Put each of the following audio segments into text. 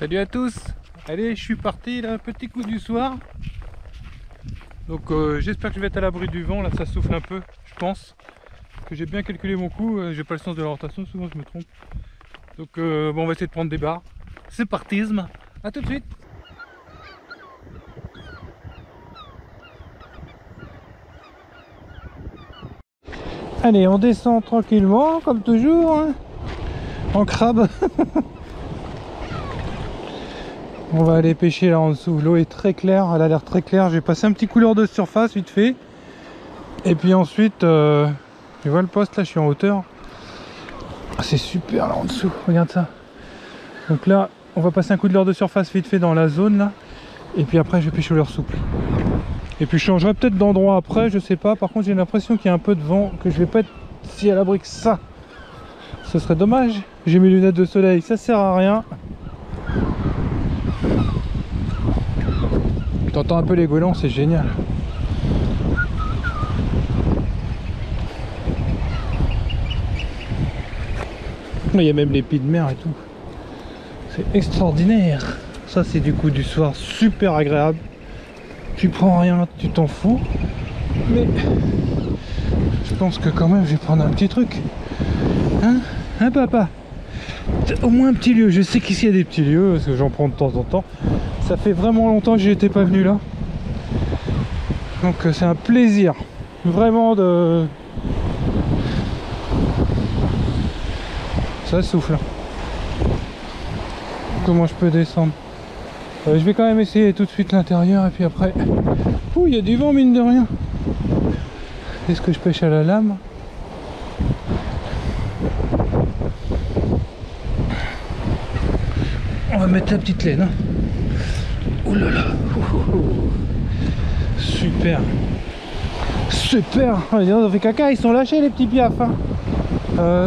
Salut à tous. Allez, je suis parti là, petit coup du soir. Donc j'espère que je vais être à l'abri du vent. Là ça souffle un peu, je pense que j'ai bien calculé mon coup. J'ai pas le sens de l'orientation, souvent je me trompe. Donc bon, on va essayer de prendre des barres. C'est partisme. À tout de suite. Allez, on descend tranquillement comme toujours, hein, en crabe. On va aller pêcher là en dessous. L'eau est très claire, elle a l'air très claire. J'ai passé un petit couleur de surface vite fait. Et puis ensuite, je vois le poste là, je suis en hauteur. Ah, c'est super là en dessous, regarde ça. Donc là, on va passer un coup de leurre de surface vite fait dans la zone là. Et puis après, je vais pêcher au leurre souple. Et puis je changerai peut-être d'endroit après, je sais pas. Par contre, j'ai l'impression qu'il y a un peu de vent, que je vais pas être si à l'abri que ça. Ce serait dommage. J'ai mes lunettes de soleil, ça sert à rien. T'entends un peu les goélands, c'est génial. Il y a même les pieds de mer et tout. C'est extraordinaire. Ça c'est du coup du soir super agréable. Tu prends rien, tu t'en fous. Mais je pense que quand même je vais prendre un petit truc. Hein papa? Au moins un petit lieu. Je sais qu'ici il y a des petits lieux, parce que j'en prends de temps en temps. Ça fait vraiment longtemps que j'étais pas venu là. Donc c'est un plaisir. Vraiment de... Ça souffle. Comment je peux descendre? Je vais quand même essayer tout de suite l'intérieur et puis après... Ouh, il y a du vent mine de rien. Est-ce que je pêche à la lame? On va mettre la petite laine. Hein. Ouh là là. Super. Super. Ils ont fait caca, ils sont lâchés les petits piafs. Hein.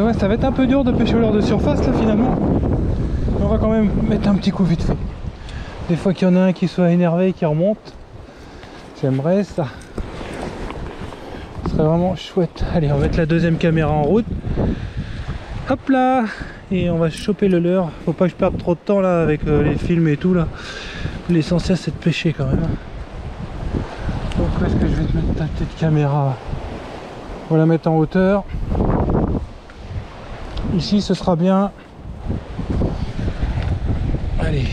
Ouais, ça va être un peu dur de pêcher au leurre de surface là finalement. Mais on va quand même mettre un petit coup vite fait. Des fois qu'il y en a un qui soit énervé et qui remonte. J'aimerais ça. Ce serait vraiment chouette. Allez, on va mettre la deuxième caméra en route. Hop là. Et on va choper le leurre. Faut pas que je perde trop de temps là avec les films et tout là. L'essentiel c'est de pêcher quand même. Donc où est-ce que je vais te mettre ta petite caméra? On va la mettre en hauteur. Ici ce sera bien. Allez.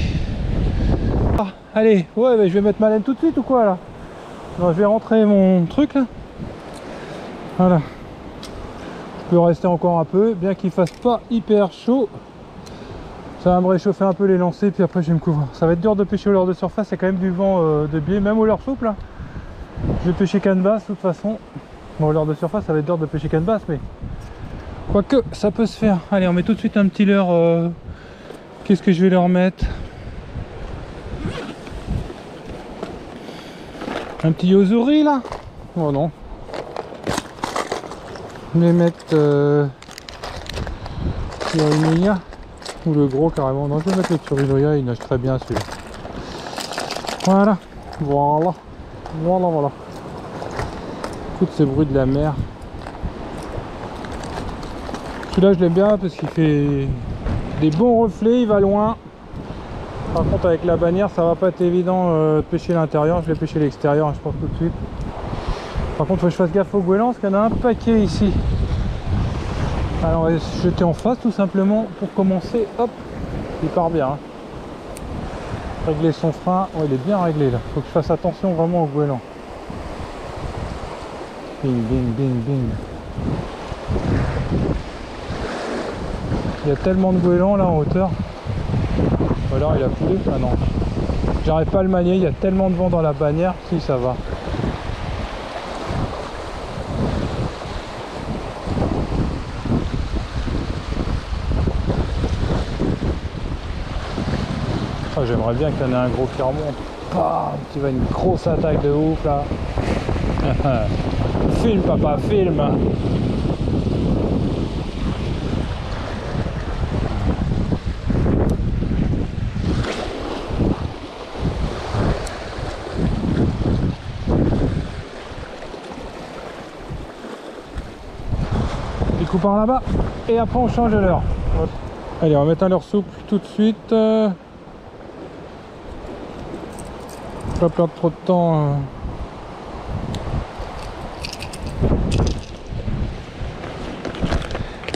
Ah, allez, ouais, mais je vais mettre ma laine tout de suite ou quoi là? Non, je vais rentrer mon truc là. Voilà. Je peux rester encore un peu, bien qu'il fasse pas hyper chaud. Ça va me réchauffer un peu les lancers, puis après je vais me couvrir. Ça va être dur de pêcher au leurre de surface, il y a quand même du vent de biais, même au leurre souple. Là. Je vais pêcher canne basse de toute façon. Bon, au leurre de surface, ça va être dur de pêcher canne basse, mais quoique ça peut se faire. Allez, on met tout de suite un petit leurre. Qu'est-ce que je vais leur mettre? Un petit yozuri là? Oh non. Je vais mettre Turinuia ou le gros carrément. Non, je vais mettre le Turinuia, il nage très bien celui-là. Voilà. Voilà. Voilà, voilà. Écoute ces bruits de la mer. Celui-là je l'aime bien parce qu'il fait des bons reflets, il va loin. Par contre avec la bannière ça va pas être évident de pêcher l'intérieur. Je vais pêcher l'extérieur je pense tout de suite. Par contre faut que je fasse gaffe aux goélands parce qu'il y en a un paquet ici. Alors on va se jeter en face tout simplement pour commencer. Hop, il part bien. Hein. Régler son frein, oh, il est bien réglé là. Faut que je fasse attention vraiment aux goélands. Bing bing bing bing. Il y a tellement de goélands là en hauteur. Ou alors il a coulé. Ah non. J'arrive pas à le manier, il y a tellement de vent dans la bannière. Si ça va. Oh, j'aimerais bien qu'il y en ait un gros qui remonte. Bam, tu vas une grosse attaque de ouf là. Filme papa, filme. Du coup par là-bas et après on change de leurre. Allez, on va mettre un leurre souple tout de suite. Pas perdre trop de temps.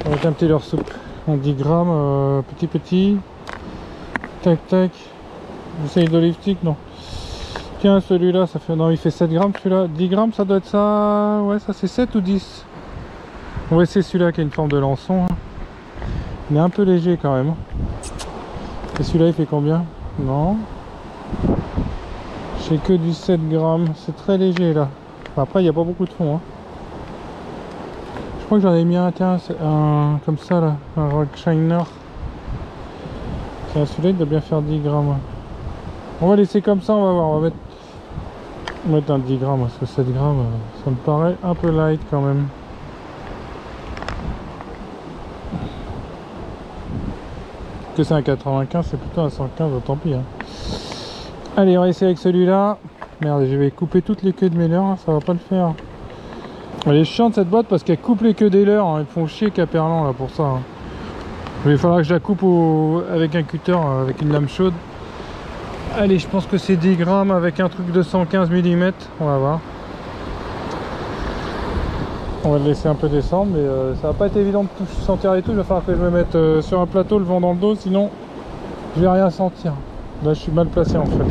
Avec un petit leur soupe. En 10 grammes, petit. Tac tac. J'essaye d'olive stick, non. Tiens, celui-là, ça fait. Non, il fait 7 grammes celui-là. 10 grammes, ça doit être ça. Ouais, ça c'est 7 ou 10. On va essayer celui-là qui a une forme de lançon. Il est un peu léger quand même. Et celui-là, il fait combien? Non. J'ai que du 7 grammes. C'est très léger là. Enfin, après, il n'y a pas beaucoup de fond. Je crois que j'en ai mis un, tiens, un comme ça là. Un Rock Shiner. Tiens, celui-là, il doit bien faire 10 grammes. On va laisser comme ça, on va voir. On va mettre un 10 grammes parce que 7 grammes, ça me paraît un peu light quand même. Que c'est un 95, c'est plutôt un 115, tant pis. Allez, on va essayer avec celui-là. Merde, je vais couper toutes les queues de mes leurres, ça va pas le faire. Elle est chiante cette boîte parce qu'elle coupe les queues des leurres. Ils font chier Caperlan là pour ça. Il faudra que je la coupe avec un cutter, avec une lame chaude. Allez, je pense que c'est 10 grammes avec un truc de 115 mm. On va voir. On va le laisser un peu descendre, mais ça va pas être évident de tout sentir et tout. Il va falloir que je me mette sur un plateau le vent dans le dos, sinon je vais rien sentir. Là, je suis mal placé en fait.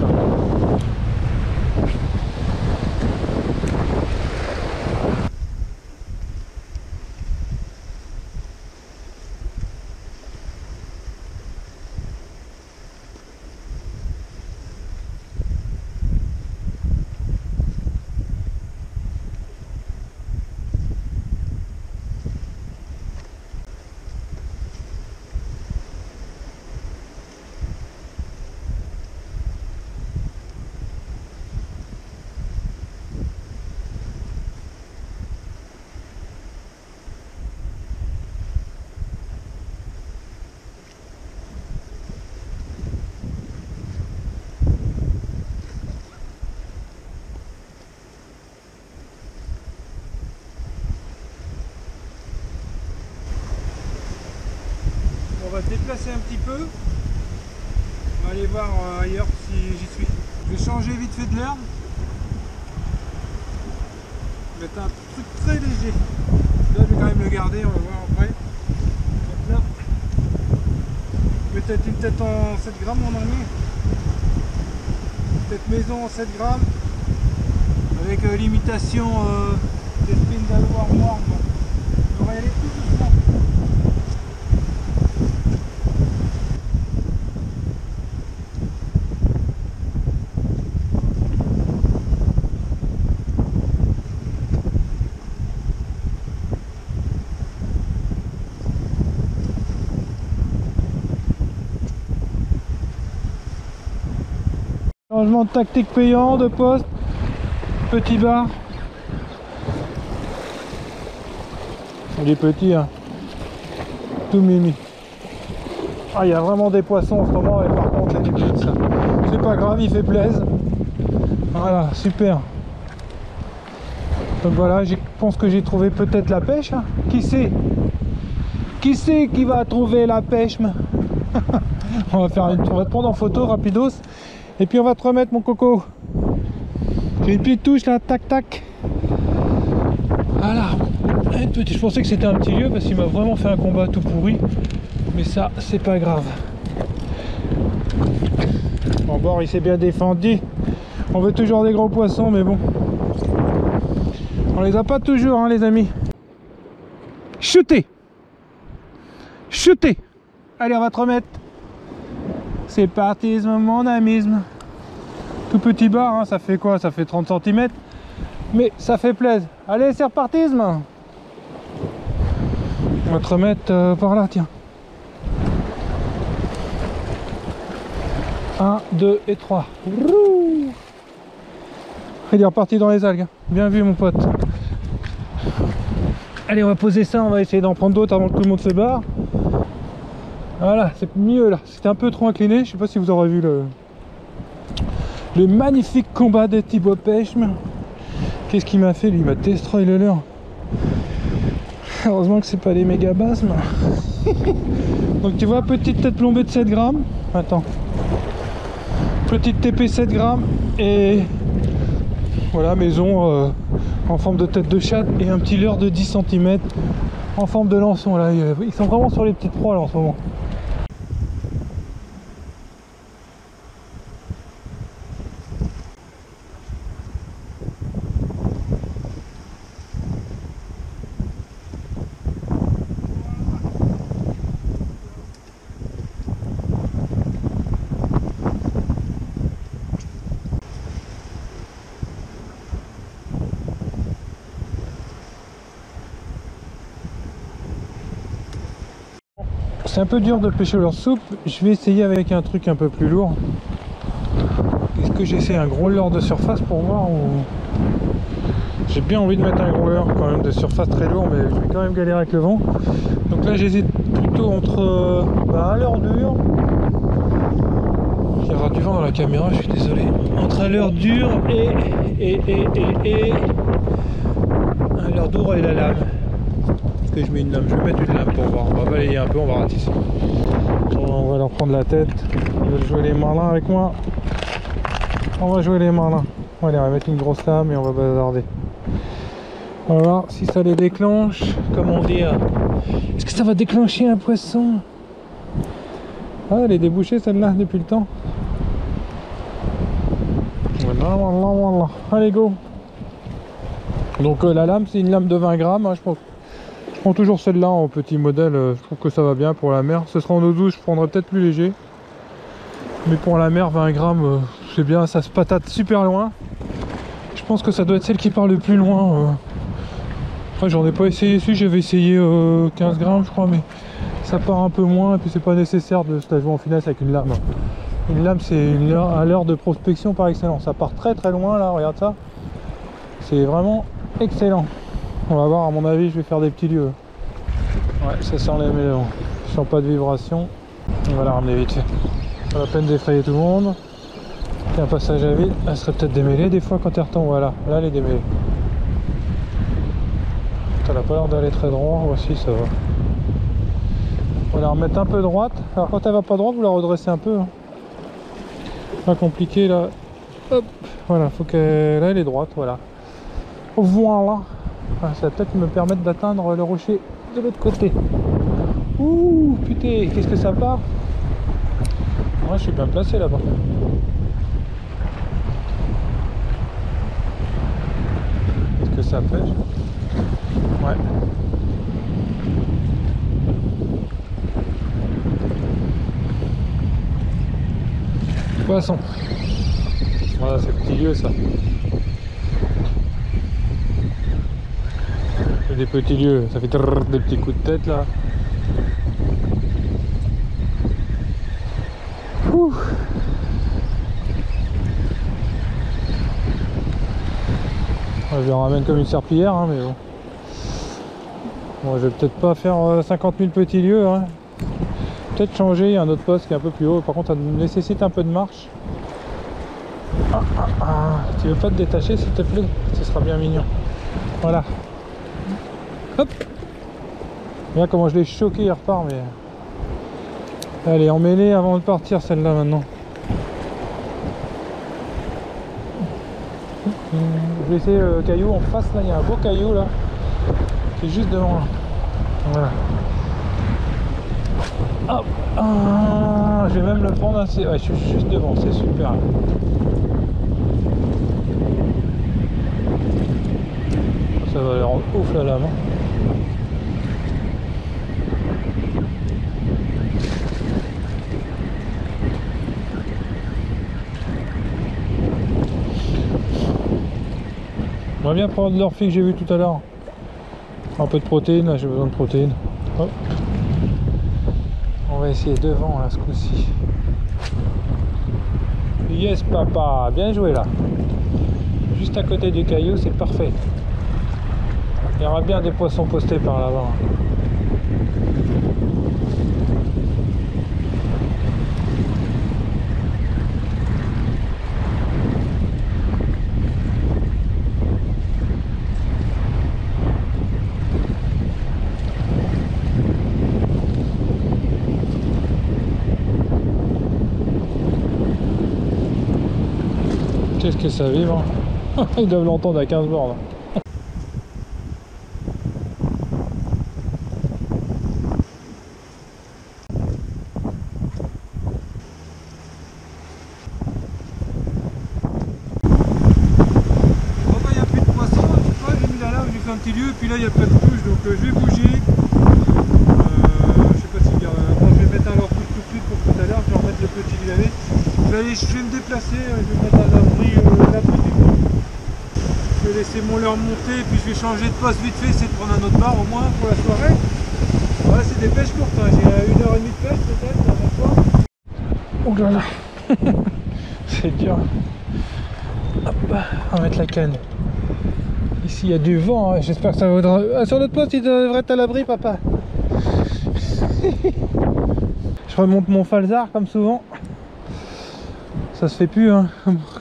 On va se déplacer un petit peu. On va aller voir ailleurs si j'y suis. Je vais changer vite fait de l'herbe. Ça va être un truc très léger. Là, je vais quand même le garder, on va voir après. Donc là, peut-être une tête en 7 grammes, on en met. Peut-être maison en 7 grammes. Avec l'imitation des spindle worm. On va y aller tout doucement. Changement de tactique payant, de poste, petit bar. Il est petit, hein. Tout mimi. Ah, il y a vraiment des poissons en ce moment, et par contre, il y a des petites, ça. C'est pas grave, il fait plaisir. Voilà, super. Donc voilà, je pense que j'ai trouvé peut-être la pêche. Hein. Qui sait? Qui c'est qui va trouver la pêche? On va te prendre en photo rapidos. Et puis on va te remettre mon coco. J'ai une petite touche là, tac tac. Voilà. Je pensais que c'était un petit lieu parce qu'il m'a vraiment fait un combat tout pourri. Mais ça, c'est pas grave. Bon, bord il s'est bien défendu. On veut toujours des gros poissons, mais bon. On les a pas toujours, hein, les amis. Chuter. Chuter. Allez, on va te remettre. C'est parti, mon amisme. Tout petit bar, hein, ça fait quoi? Ça fait 30 cm. Mais ça fait plaisir. Allez, c'est reparti. On va te remettre par là, tiens. 1, 2 et 3. Il est reparti dans les algues. Bien vu, mon pote. Allez, on va poser ça. On va essayer d'en prendre d'autres avant que tout le monde se barre. Voilà, c'est mieux là. C'était un peu trop incliné. Je sais pas si vous aurez vu le magnifique combat de Thibaut Pêche. Qu'est-ce qu'il m'a fait lui? Il m'a destroy le leurre. Heureusement que c'est pas des méga basses. Donc tu vois, petite tête plombée de 7 grammes. Attends. Petite TP 7 grammes et voilà, maison en forme de tête de chat et un petit leurre de 10 cm en forme de lançon. Là, ils sont vraiment sur les petites proies là, en ce moment. C'est un peu dur de pêcher leur soupe, je vais essayer avec un truc un peu plus lourd. Est-ce que j'essaie un gros leurre de surface pour voir ou... J'ai bien envie de mettre un gros leurre quand même de surface très lourd, mais je vais quand même galérer avec le vent. Donc là j'hésite plutôt entre un leurre dur. Il y aura du vent dans la caméra, je suis désolé. Entre un leurre dur et un leurre dur et la lame. Je mets une lame, je vais mettre une lame pour voir, on va balayer un peu, on va ratisser. On va leur prendre la tête, ils veulent jouer les malins avec moi. On va jouer les malins. Allez, on va mettre une grosse lame et on va bazarder. On va voir si ça les déclenche, comment dire. Est-ce que ça va déclencher un poisson? Ah, elle est débouchée celle-là depuis le temps. Voilà, voilà, voilà. Allez, go. Donc la lame, c'est une lame de 20 grammes, hein, je pense. Je prends toujours celle-là en petit modèle, je trouve que ça va bien pour la mer. Ce sera en eau douce, je prendrai peut-être plus léger. Mais pour la mer, 20 grammes, c'est bien, ça se patate super loin. Je pense que ça doit être celle qui part le plus loin. Après, j'en ai pas essayé, si j'avais essayé 15 grammes, je crois, mais ça part un peu moins. Et puis, c'est pas nécessaire de se la jouer en finesse avec une lame. Une lame, c'est un leurre de prospection par excellence. Ça part très très loin, là, regarde ça. C'est vraiment excellent. On va voir, à mon avis, je vais faire des petits lieux. Ouais, ça sent les mélanges. Je sens pas de vibration. On va la ramener vite fait. Pas la peine d'effrayer tout le monde. Il y a un passage à vide. Elle serait peut-être démêlée des fois quand elle retombe. Voilà, là elle est démêlée. Elle n'a pas l'air d'aller très droit. Voici, ça va. On va la remettre un peu droite. Alors quand elle va pas droite, vous la redressez un peu. Hein. Pas compliqué là. Hop. Voilà, faut qu'elle. Là elle est droite. Voilà. Voilà. Ah, ça va peut-être me permettre d'atteindre le rocher de l'autre côté. Ouh, putain, qu'est-ce que ça part? Ouais, je suis bien placé là-bas. Est-ce que ça pêche? Ouais. Poisson. Voilà, c'est petit lieu ça. Des petits lieux, ça fait des petits coups de tête là. Ouh. Je le ramène comme une serpillière, hein, mais bon. Bon, je vais peut-être pas faire 50 000 petits lieux. Hein. Peut-être changer, il y a un autre poste qui est un peu plus haut. Par contre, ça nécessite un peu de marche. Tu veux pas te détacher s'il te plaît? Ce sera bien mignon. Voilà. Hop. Regarde comment je l'ai choqué, il repart, mais... Allez, en mêlée avant de partir celle-là maintenant. Je vais essayer le caillou en face, là, il y a un beau caillou là. Qui est juste devant là. Voilà. Hop. Je vais même le prendre assez... Ouais, je suis juste devant, c'est super. Ça va leur ouf la lame. On va bien prendre l'orphée que j'ai vu tout à l'heure. Un peu de protéines, là j'ai besoin de protéines. Hop. On va essayer devant là ce coup-ci. Yes papa, bien joué là. Juste à côté du caillou, c'est parfait. Il y aura bien des poissons postés par là-bas. Qu'est-ce que ça vibre. Ils doivent l'entendre à 15 bornes. Il n'y a plus de poissons, j'ai mis l'alarme, j'ai fait un petit lieu, et puis là il n'y a pas de touche, donc je vais bouger. Je sais pas si je vais mettre un leur touche tout de suite pour tout à l'heure, je vais remettre le petit galet. Je vais me déplacer, je vais mettre à l'abri du vent. Je vais laisser mon leurre monter, et puis je vais changer de poste vite fait, essayer de prendre un autre bar au moins pour la soirée. Voilà, c'est des pêches courtes, hein. J'ai 1h30 de pêche peut-être la dernière fois. Oh là là. C'est dur. Hop, on va mettre la canne. Ici il y a du vent, hein. J'espère que ça vaudra. Ah, sur notre poste il devrait être à l'abri, papa. Je remonte mon falzar comme souvent. Ça se fait plus hein,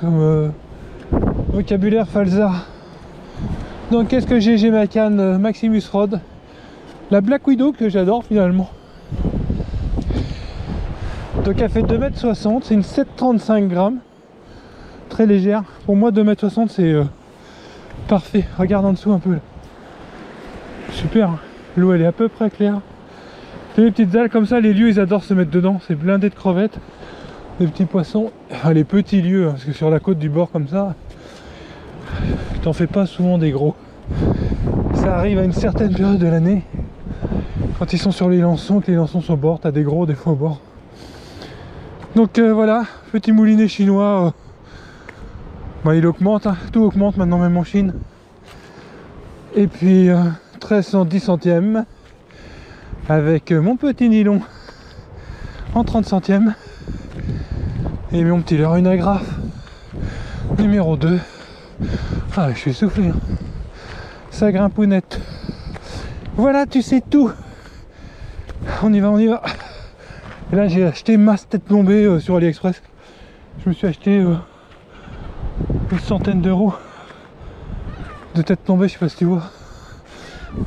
comme vocabulaire falzar. Donc qu'est-ce que j'ai ma canne Maximus Rod. La Black Widow que j'adore finalement. Donc elle fait 2,60 m, c'est une 7,35 grammes. Très légère. Pour moi 2,60 m c'est parfait. Regarde en dessous un peu là. Super. L'eau elle est à peu près claire. C'est des petites algues comme ça, les lieux ils adorent se mettre dedans. C'est blindé de crevettes. Des petits poissons. Ah, les petits lieux, hein, parce que sur la côte du bord comme ça, t'en fais pas souvent des gros. Ça arrive à une certaine période de l'année. Quand ils sont sur les lançons, que les lançons sont au bord, t'as des gros des fois au bord. Donc voilà, petit moulinet chinois. Bah, il augmente, hein, tout augmente maintenant même en Chine. Et puis 1310 centièmes avec mon petit nylon en 30 centièmes et mon petit leurre, une agrafe numéro 2. Ah, je suis essoufflé, hein. Ça grimpe ou net. Voilà, tu sais tout. On y va, on y va. Et là j'ai acheté masse tête plombée sur AliExpress. Je me suis acheté une centaine d'euros de tête plombée, je sais pas si tu vois.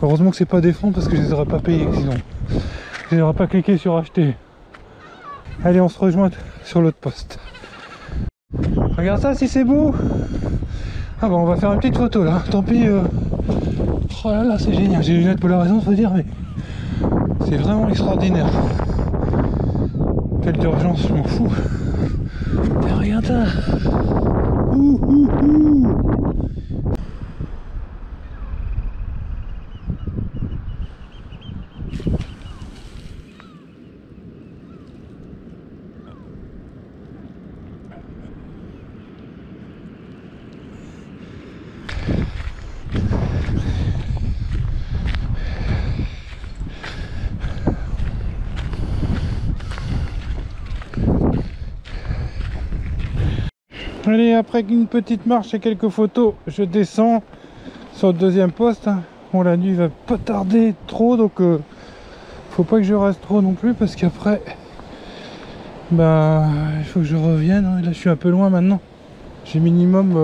Heureusement que c'est pas des fonds parce que je les aurais pas payés sinon. Je n'aurais pas cliqué sur acheter. Allez, on se rejoint sur l'autre poste. Regarde ça si c'est beau. Ah bon, on va faire une petite photo là. Tant pis. Oh là là, c'est génial. J'ai les lunettes polarisation, faut dire, mais c'est vraiment extraordinaire. Quelle d'urgence, je m'en fous. Mais regarde ça. Ouh, ouh, ouh. Allez, après une petite marche et quelques photos, je descends sur le deuxième poste. Bon, la nuit va pas tarder trop, donc faut pas que je reste trop non plus parce qu'après bah il faut que je revienne, hein. Là je suis un peu loin maintenant. J'ai minimum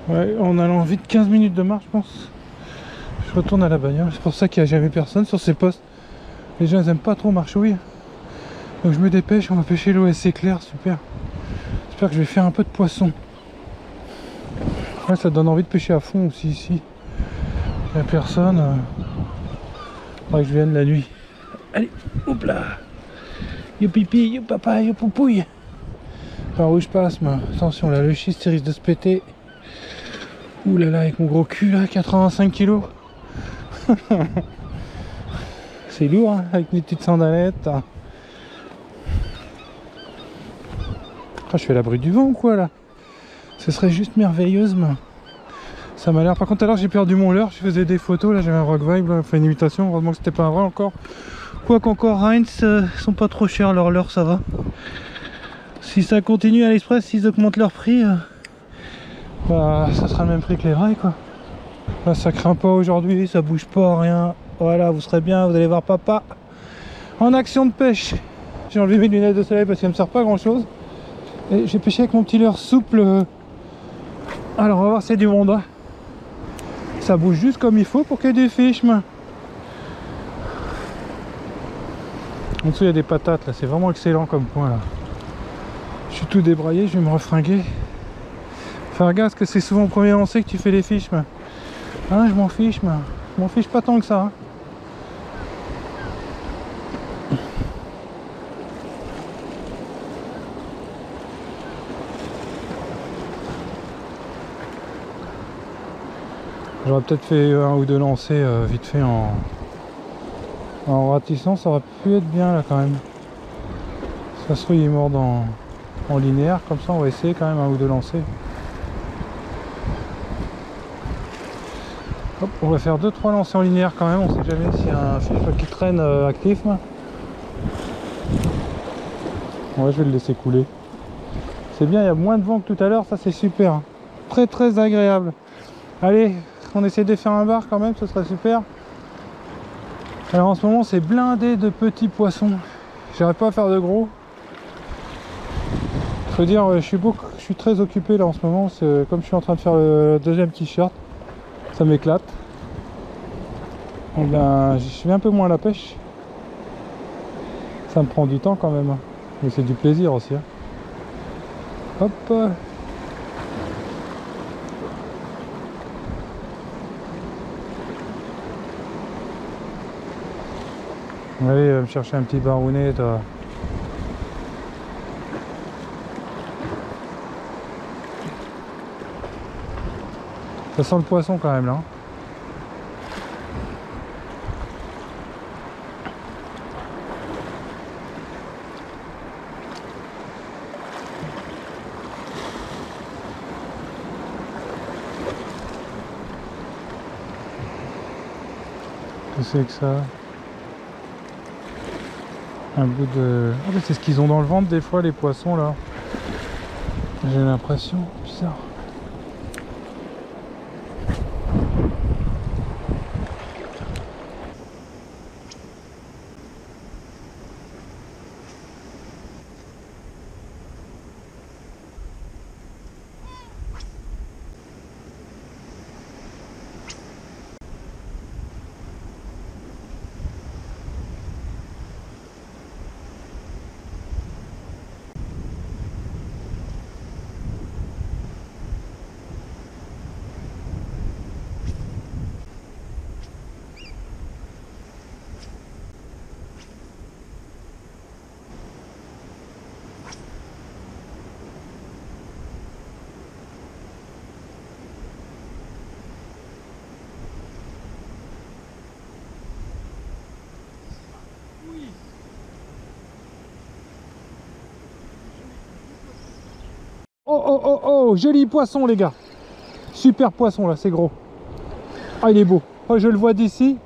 ouais, en allant vite 15 minutes de marche, je pense. Je retourne à la bagnole. C'est pour ça qu'il n'y a jamais personne sur ces postes. Les gens ils aiment pas trop marchouiller. Donc je me dépêche, on va pêcher l'eau assez claire, super. J'espère que je vais faire un peu de poisson. Ouais, ça donne envie de pêcher à fond aussi ici. Il n'y a personne. Faudrait que je vienne la nuit. Allez, hop là. Yo pipi, yo papa, yo poupouille. Par où je passe, mais attention là, le schiste il risque de se péter. Ouh là là, avec mon gros cul là, 85 kg. C'est lourd hein, avec mes petites sandalettes. Ah, je suis à l'abri du vent ou quoi là? Ce serait juste merveilleuse, mais ça m'a l'air. Par contre, alors j'ai perdu mon leurre, je faisais des photos, là j'avais un rock vibe, là, fait une imitation. Heureusement que c'était pas un vrai encore. Quoi qu'encore, Heinz sont pas trop chers, leurs leurres, ça va. Si ça continue à l'Express, s'ils augmentent leur prix, bah ça sera le même prix que les vrais quoi. Là ça craint pas aujourd'hui, ça bouge pas, rien. Voilà, vous serez bien, vous allez voir papa en action de pêche. J'ai enlevé mes lunettes de soleil parce qu'elles me servent pas grand chose. Et j'ai pêché avec mon petit leurre souple. Alors on va voir si c'est du monde. Ça bouge juste comme il faut pour qu'il y ait des fiches. En dessous il y a des patates là, c'est vraiment excellent comme point là. Je suis tout débraillé, je vais me refringuer. Faire gaffe que c'est souvent au premier lancer que tu fais les fiches. Mais... Ah, je m'en fiche, mais... je m'en fiche pas tant que ça. Hein. J'aurais peut-être fait un ou deux lancers vite fait en ratissant, ça aurait pu être bien là quand même. Ça se trouve il est mort en linéaire, comme ça on va essayer quand même un ou deux lancers. Hop, on va faire 2-3 lancers en linéaire quand même, on sait jamais s'il y a un fiche qui traîne actif. Ouais, je vais le laisser couler. C'est bien, il y a moins de vent que tout à l'heure, ça c'est super. Très très agréable. Allez, on essaie de faire un bar quand même, ce serait super. Alors en ce moment c'est blindé de petits poissons. J'arrive pas à faire de gros. Faut dire, je suis très occupé là en ce moment. Comme je suis en train de faire le deuxième t-shirt, ça m'éclate. Ben, je vais un peu moins à la pêche. Ça me prend du temps quand même. Mais c'est du plaisir aussi. Hein. Hop. Allez, me chercher un petit barounet, toi. Ça sent le poisson quand même là. Qu'est-ce que c'est que ça? Un bout de... Ah mais c'est ce qu'ils ont dans le ventre des fois les poissons là. J'ai l'impression, bizarre. Oh oh oh oh, joli poisson les gars. Super poisson là, c'est gros. Ah il est beau. Oh je le vois d'ici.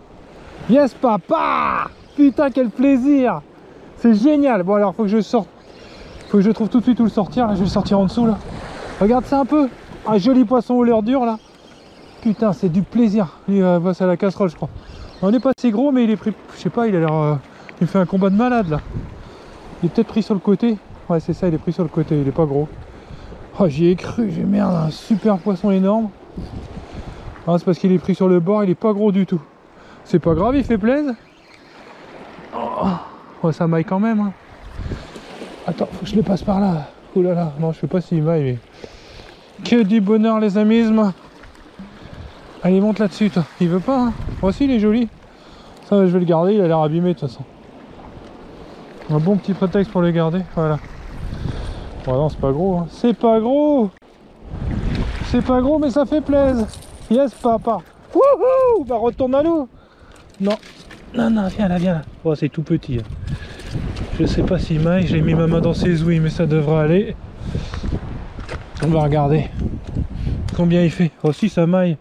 Yes papa. Putain quel plaisir. C'est génial. Bon alors faut que je sorte. Faut que je trouve tout de suite où le sortir. Là, je vais le sortir en dessous là. Regarde ça un peu. Un joli poisson au leurre dur là. Putain c'est du plaisir. Il passe à la casserole je crois. On n'est pas si gros mais il est pris. Je sais pas, il a l'air. Il fait un combat de malade là. Il est peut-être pris sur le côté. Ouais c'est ça, il est pris sur le côté. Il est pas gros. Oh j'y ai cru, j'ai merde, un super poisson énorme. Ah, c'est parce qu'il est pris sur le bord, il est pas gros du tout. C'est pas grave, il fait plaisir. Oh, ça maille quand même. Hein. Attends, faut que je le passe par là. Oh là là, non je sais pas s'il maille mais... Que du bonheur les amis. Allez monte là-dessus toi, il veut pas hein. Moi aussi il est joli. Ça je vais le garder, il a l'air abîmé de toute façon. Un bon petit prétexte pour le garder, voilà. Bon non c'est pas gros, hein. C'est pas gros. C'est pas gros mais ça fait plaisir. Yes papa. Wouhou. Bah retourne à l'eau. Non. Non non viens là, viens là. Oh c'est tout petit. Hein. Je sais pas s'il maille, j'ai mis ma main dans ses ouïes mais ça devrait aller. On va regarder. Combien il fait. Oh si ça maille.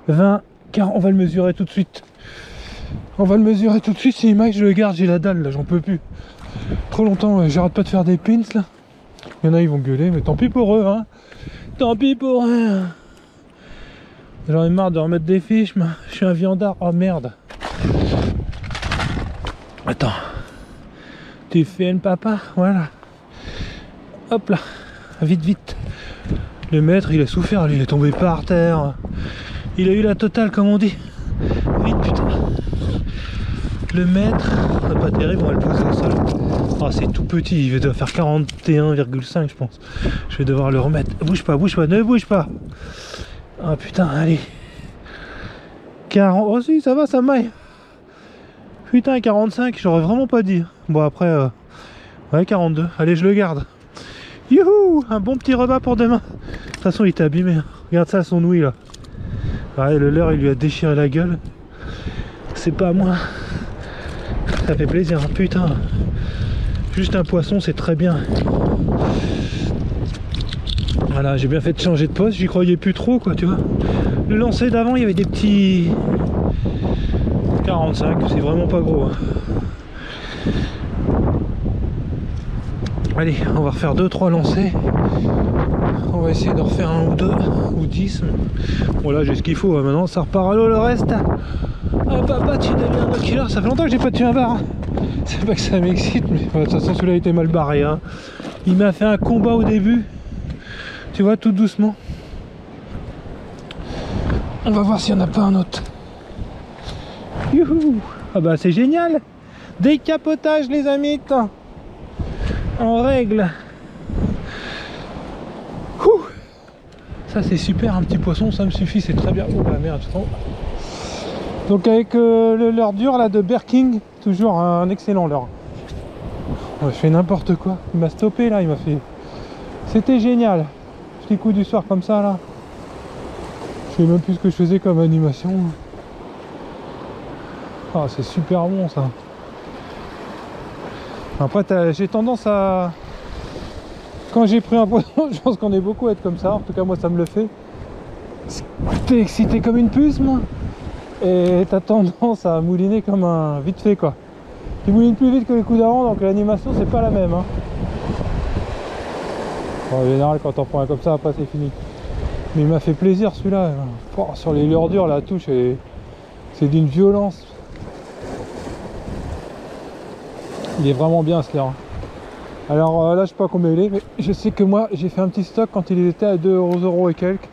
20, 40, on va le mesurer tout de suite. On va le mesurer tout de suite, s'il maille je le garde, j'ai la dalle là, j'en peux plus. Trop longtemps, j'arrête pas de faire des pins là. Il y en a ils vont gueuler, mais tant pis pour eux hein. Tant pis pour eux. J'en ai marre de remettre des fiches, mais je suis un viandard. Oh merde. Attends. Tu fais un papa, voilà. Hop là. Vite, vite. Le maître il a souffert, lui, il est tombé par terre. Il a eu la totale comme on dit. Vite putain. Le maître, pas terrible, on va le poser au sol. Oh, c'est tout petit, il doit faire 41,5 je pense. Je vais devoir le remettre. Bouge pas, ne bouge pas. Ah putain, allez. 40. Oh si, ça va, ça maille. Putain, 45, j'aurais vraiment pas dit. Bon après, ouais, 42. Allez, je le garde. Youhou, un bon petit repas pour demain. De toute façon, il était abîmé. Regarde ça, son ouïe là. Ouais, le leurre, il lui a déchiré la gueule. C'est pas à moi. Ça fait plaisir, hein, putain. Juste un poisson, c'est très bien. Voilà, j'ai bien fait de changer de poste. J'y croyais plus trop, quoi, tu vois. Le lancer d'avant, il y avait des petits 45. C'est vraiment pas gros. Hein. Allez, on va refaire 2-3 lancers. On va essayer de refaire 1 ou 2 ou 10. Bon là j'ai ce qu'il faut, hein. Maintenant ça repart à l'eau le reste. Ah papa, tu deviens un killer. Ça fait longtemps que j'ai pas tué un bar. Hein. C'est pas que ça m'excite, mais de toute façon celui-là était mal barré. Hein. Il m'a fait un combat au début. Tu vois, tout doucement. On va voir s'il n'y en a pas un autre. Youhou. Ah bah c'est génial. Décapotage les amis. En règle. Ouh. Ça c'est super, un petit poisson, ça me suffit, c'est très bien. Oh la merde, donc avec le leurre dur là de Berking, toujours un excellent leurre. Je fais n'importe quoi. Il m'a stoppé là, il m'a fait. C'était génial. Petit coup du soir comme ça là. Je sais même plus ce que je faisais comme animation. Ah c'est super bon ça. Après j'ai tendance à... Quand j'ai pris un poisson, je pense qu'on est beaucoup à être comme ça. En tout cas moi ça me le fait. T'es excité comme une puce moi. Et t'as tendance à mouliner comme un vite fait quoi. Tu moulines plus vite que les coups d'avant, donc l'animation c'est pas la même hein. Bon, en général quand on prend un comme ça après c'est fini. Mais il m'a fait plaisir celui-là. Oh, sur les leurres dures la touche c'est d'une violence. Il est vraiment bien ce leurre. Alors là je sais pas combien il est, mais je sais que moi j'ai fait un petit stock quand il était à 2 € et quelques.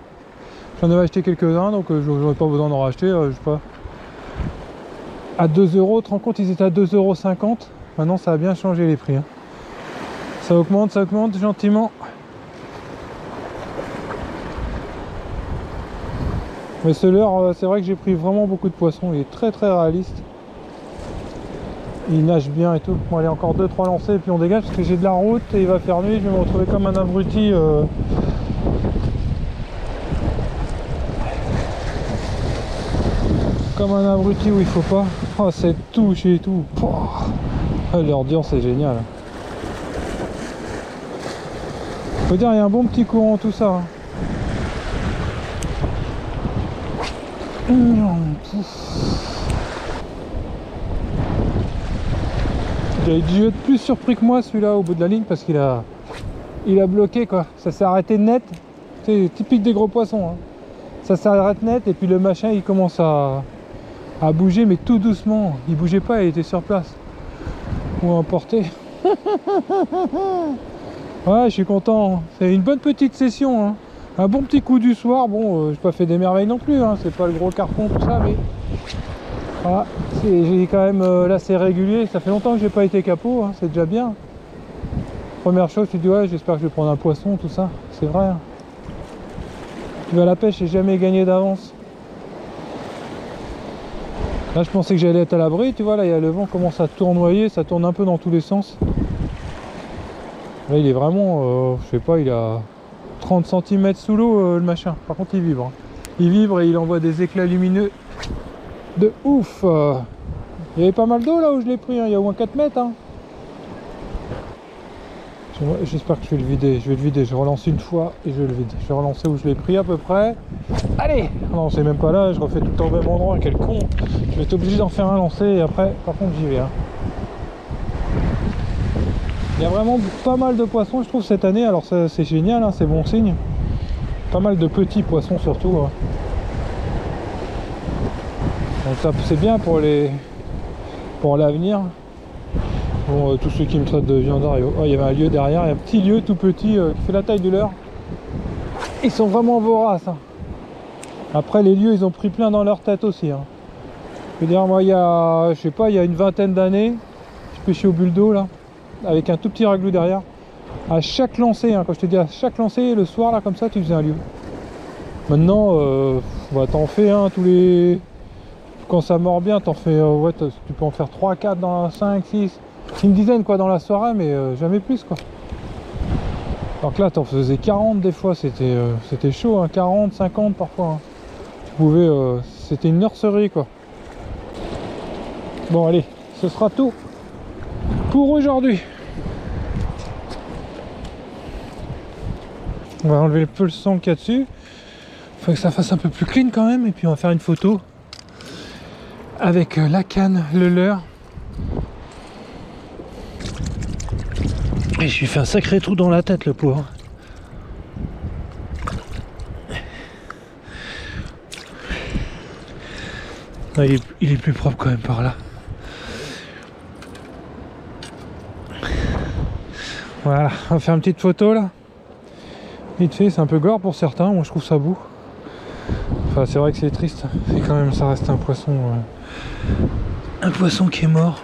J'en avais acheté quelques-uns, donc j'aurais pas besoin d'en racheter, je sais pas. À 2 €, tu te rends compte, ils étaient à 2,50 €. Maintenant ça a bien changé les prix. Hein. Ça augmente gentiment. Mais ce leurre, c'est vrai que j'ai pris vraiment beaucoup de poissons, il est très réaliste. Il nage bien et tout. Bon allez, encore 2-3 lancers et puis on dégage parce que j'ai de la route et il va faire nuit, je vais me retrouver comme un abruti. Comme un abruti où il faut pas. Oh cette touche et tout. Oh, l'ordure c'est génial. Faut dire il y a un bon petit courant tout ça. Il a dû être plus surpris que moi celui-là au bout de la ligne parce qu'il a bloqué quoi. Ça s'est arrêté net. C'est typique des gros poissons. Hein. Ça s'arrête net et puis le machin il commence à bouger mais tout doucement. Il bougeait pas, il était sur place. Ou emporté. Ouais, je suis content. C'est une bonne petite session. Hein. Un bon petit coup du soir. Bon, j'ai pas fait des merveilles non plus. Hein. C'est pas le gros carpon tout ça, mais voilà. J'ai quand même là c'est régulier. Ça fait longtemps que j'ai pas été capot. Hein. C'est déjà bien. Première chose, tu te dis ouais, j'espère que je vais prendre un poisson, tout ça. C'est vrai. Hein. Tu vas à la pêche et jamais gagné d'avance. Là je pensais que j'allais être à l'abri, tu vois, là il y a le vent commence à tournoyer, ça tourne un peu dans tous les sens. Là il est vraiment, je sais pas, il a 30 cm sous l'eau le machin. Par contre il vibre. Hein. Il vibre et il envoie des éclats lumineux de ouf. Il y avait pas mal d'eau là où je l'ai pris, hein. Il y a au moins 4 mètres. Hein. J'espère que je vais le vider. Je vais le vider, je relance une fois et je le vide. Je vais relancer où je l'ai pris à peu près. Allez! Non, c'est même pas là, je refais tout le temps au même endroit, quel con! Je vais être obligé d'en faire un lancer et après, par contre, j'y vais. Hein. Il y a vraiment pas mal de poissons, je trouve, cette année. Alors, c'est génial, hein, c'est bon signe. Pas mal de petits poissons surtout. Hein. Donc, c'est bien pour l'avenir. Bon, tous ceux qui me traitent de viandard, il y avait un lieu derrière, il y a un petit lieu tout petit qui fait la taille du leur. Ils sont vraiment voraces. Hein. Après les lieux, ils ont pris plein dans leur tête aussi. Hein. Je veux dire, moi il y a, je sais pas, il y a une vingtaine d'années, je pêchais au buldo là. avec un tout petit raglou derrière. À chaque lancer, hein, quand je te dis à chaque lancer, le soir là comme ça tu faisais un lieu. Maintenant bah, t'en fais un tous les... Quand ça mord bien t'en fais, ouais, tu peux en faire 3, 4 dans 5, 6, une dizaine quoi dans la soirée, mais jamais plus quoi. Alors que là t'en faisais 40 des fois, c'était chaud, hein, 40, 50 parfois. Hein. Tu pouvais, c'était une nurserie quoi. Bon allez, ce sera tout pour aujourd'hui. On va enlever le peu le sang qu'il y a dessus. Faut que ça fasse un peu plus clean quand même. Et puis on va faire une photo avec la canne, le leurre. Et je lui fais un sacré trou dans la tête le pauvre. Ah, il est plus propre quand même par là. Voilà, on va faire une petite photo là. Vite fait, c'est un peu gore pour certains, moi je trouve ça beau. Enfin c'est vrai que c'est triste, c'est quand même, ça reste un poisson qui est mort.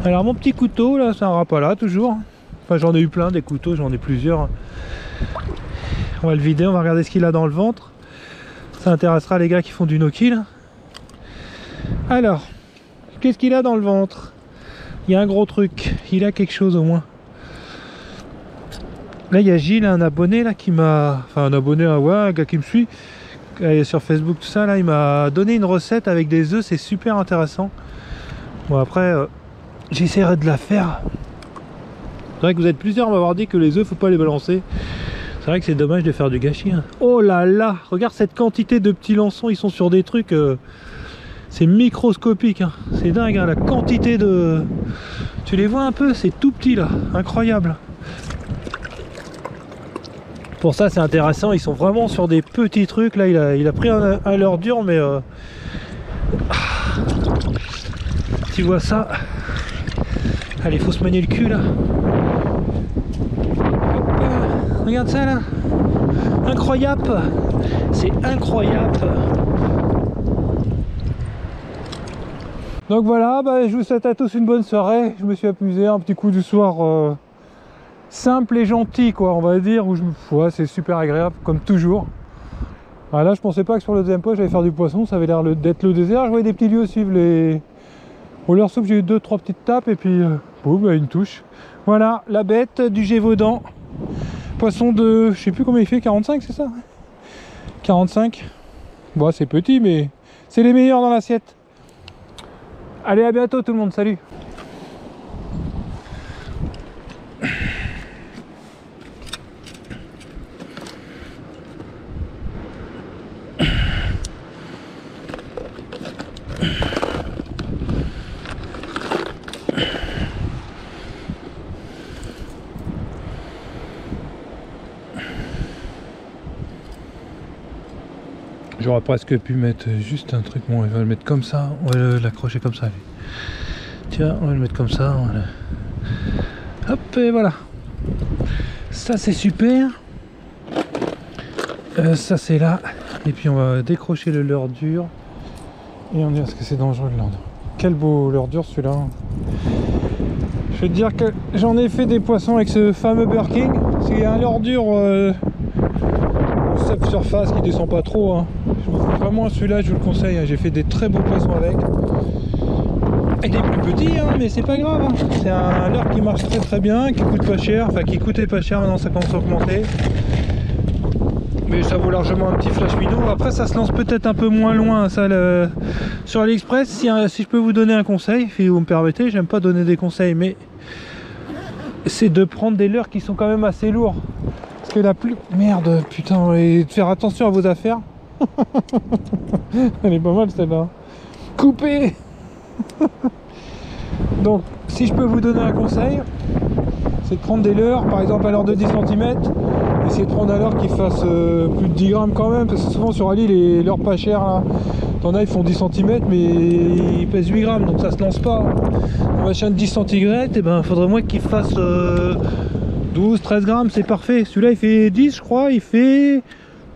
Alors mon petit couteau là, c'est un rapala toujours. Enfin j'en ai eu plein des couteaux, j'en ai plusieurs. On va le vider, on va regarder ce qu'il a dans le ventre. Ça intéressera les gars qui font du no-kill. Alors, qu'est-ce qu'il a dans le ventre? Il y a un gros truc, il a quelque chose au moins. Là il y a Gilles, un abonné là qui m'a... Enfin un abonné, ouais, un gars qui me suit sur Facebook, tout ça, là il m'a donné une recette avec des œufs, c'est super intéressant. Bon après, j'essaierai de la faire. C'est vrai que vous êtes plusieurs à m'avoir dit que les œufs faut pas les balancer. C'est vrai que c'est dommage de faire du gâchis. Hein. Oh là là, regarde cette quantité de petits lançons, ils sont sur des trucs... c'est microscopique, hein. C'est dingue, hein, la quantité de... Tu les vois un peu, c'est tout petit là, incroyable. Pour ça c'est intéressant, ils sont vraiment sur des petits trucs. Là il a pris un leurre dur, mais... Tu vois ça? Allez, faut se manier le cul là. Regarde ça là, incroyable, c'est incroyable. Donc voilà, bah, je vous souhaite à tous une bonne soirée. Je me suis amusé, un petit coup du soir simple et gentil quoi, on va dire, où ouais, c'est super agréable comme toujours. Ah, là je pensais pas que sur le deuxième point j'allais faire du poisson, ça avait l'air d'être le désert. Je voyais des petits lieux suivre les... Au leurre soupe, j'ai eu 2-3 petites tapes et puis boum, bah, une touche. Voilà, la bête du Gévaudan. Poisson de, je sais plus combien il fait, 45 c'est ça? 45. Bon c'est petit mais c'est les meilleurs dans l'assiette. Allez, à bientôt tout le monde, salut. J'aurais presque pu mettre juste un truc, bon, on va le mettre comme ça, on va l'accrocher comme ça, allez. Tiens, on va le mettre comme ça, voilà. Hop, et voilà. Ça c'est super. Ça c'est là. Et puis on va décrocher le leurre dur. Et on dit, est-ce que c'est dangereux le leurre dur? Quel beau leurre dur celui-là. Je vais te dire que j'en ai fait des poissons avec ce fameux Burking. C'est un leurre dur surface qui descend pas trop. Hein. Vraiment celui-là je vous le conseille. Hein. J'ai fait des très beaux poissons avec. Et des plus petits, hein, mais c'est pas grave. Hein. C'est un leurre qui marche très très bien, qui coûte pas cher, enfin qui coûtait pas cher, maintenant ça commence à augmenter. Mais ça vaut largement un petit flash minnow. Après ça se lance peut-être un peu moins loin ça, sur AliExpress. Si je peux vous donner un conseil, si vous me permettez, j'aime pas donner des conseils, mais c'est de prendre des leurres qui sont quand même assez lourds. Parce que la plus... Merde, putain, et de faire attention à vos affaires. Elle est pas mal celle-là. Coupez. Donc si je peux vous donner un conseil, c'est de prendre des leurres, par exemple à leurre de 10 cm. Essayez de prendre un leurre qui fasse plus de 10 grammes quand même, parce que souvent sur Ali les leurres pas chers là, t'en as ils font 10 cm mais ils pèsent 8 grammes, donc ça se lance pas. Un machin de 10 cm, et ben faudrait moins qu'il fasse 12, 13 grammes, c'est parfait. Celui-là, il fait 10, je crois. Il fait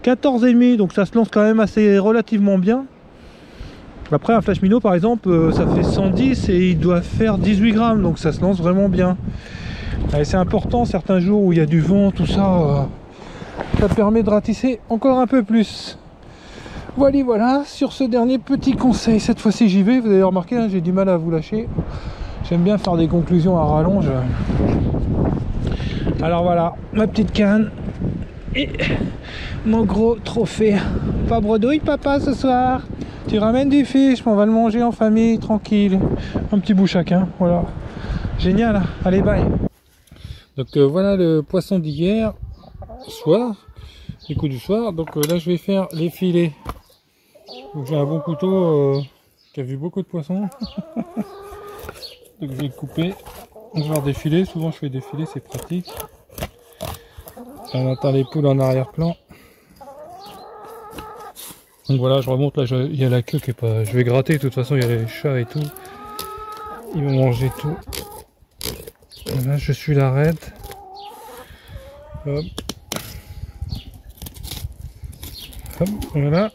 14,5. Donc ça se lance quand même assez relativement bien. Après, un flash minnow, par exemple, ça fait 110 et il doit faire 18 grammes. Donc ça se lance vraiment bien. Et c'est important, certains jours où il y a du vent, tout ça, ça permet de ratisser encore un peu plus. Voilà, sur ce dernier petit conseil. Cette fois-ci, j'y vais. Vous avez remarqué, hein, j'ai du mal à vous lâcher. J'aime bien faire des conclusions à rallonge. Alors voilà, ma petite canne et mon gros trophée. Pas bredouille papa ce soir. Tu ramènes du fish, on va le manger en famille, tranquille. Un petit bout chacun, voilà. Génial, allez bye. Donc voilà le poisson d'hier soir, les coups du soir. Donc là je vais faire les filets. Donc j'ai un bon couteau qui a vu beaucoup de poissons. Donc je vais le couper. Je vais faire des filets, souvent je fais des filets, c'est pratique. On entend les poules en arrière-plan. Donc voilà, je remonte là, il y a la queue qui est pas... Je vais gratter, de toute façon il y a les chats et tout. Ils vont manger tout. Voilà, je suis l'arrête. Hop. Hop, voilà.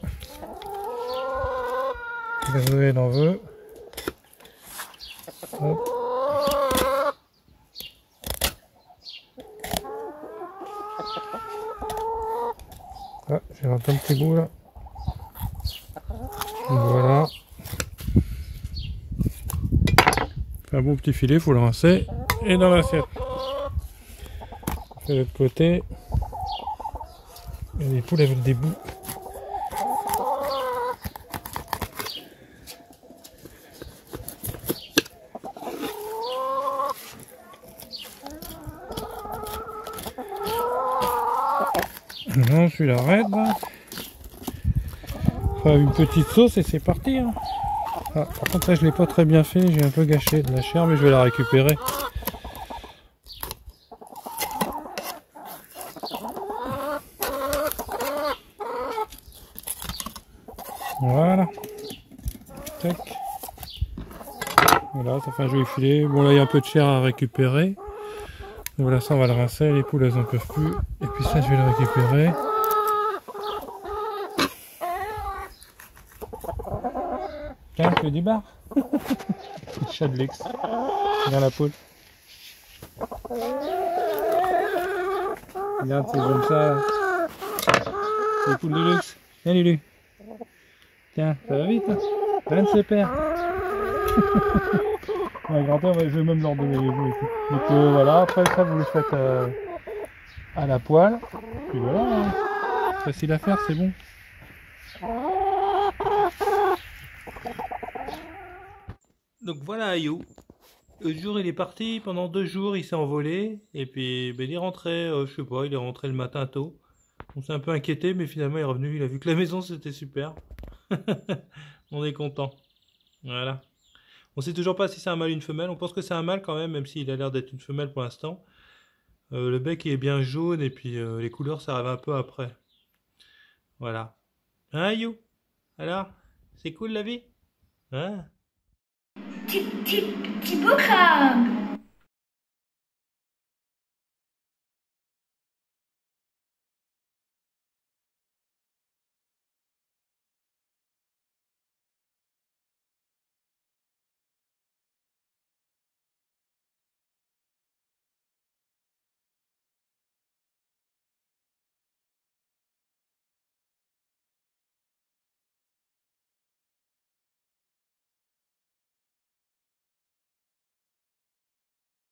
Elle en veut. Hop. Ah, j'ai raté un petit bout là. Voilà. Un bon petit filet, il faut le rincer. Et dans l'assiette. On fait l'autre côté. Il y a des poules avec des bouts. Non, je l'arrête. Une petite sauce et c'est parti. Hein. Ah, par contre, là, je l'ai pas très bien fait. J'ai un peu gâché de la chair, mais je vais la récupérer. Voilà. Tac. Voilà, ça fait un joli filet. Bon, là, il y a un peu de chair à récupérer. Voilà, ça, on va le rincer. Les poules, elles n'en peuvent plus. Et puis ça, je vais le récupérer. Tiens, tu veux du bar? Le chat de l'ex. Regarde la poule. Regarde, c'est comme ça. C'est les poules de luxe. Viens, Lulu. Tiens, ça va vite. Hein, rien ne se perd. Ouais, grand-père, je vais même leur donner les jouets. Donc voilà, après ça, vous le faites à la poêle. Puis voilà, hein. Facile à faire, c'est bon. Donc voilà Ayou. Le jour il est parti, pendant 2 jours il s'est envolé. Et puis ben, il est rentré, je sais pas, il est rentré le matin tôt. On s'est un peu inquiété mais finalement il est revenu, il a vu que la maison c'était super. On est content. Voilà. On sait toujours pas si c'est un mâle ou une femelle. On pense que c'est un mâle quand même s'il a l'air d'être une femelle pour l'instant. Le bec il est bien jaune et puis les couleurs ça arrive un peu après. Voilà. Hein Ayou? Alors? C'est cool la vie? Hein? Petit beau crabe.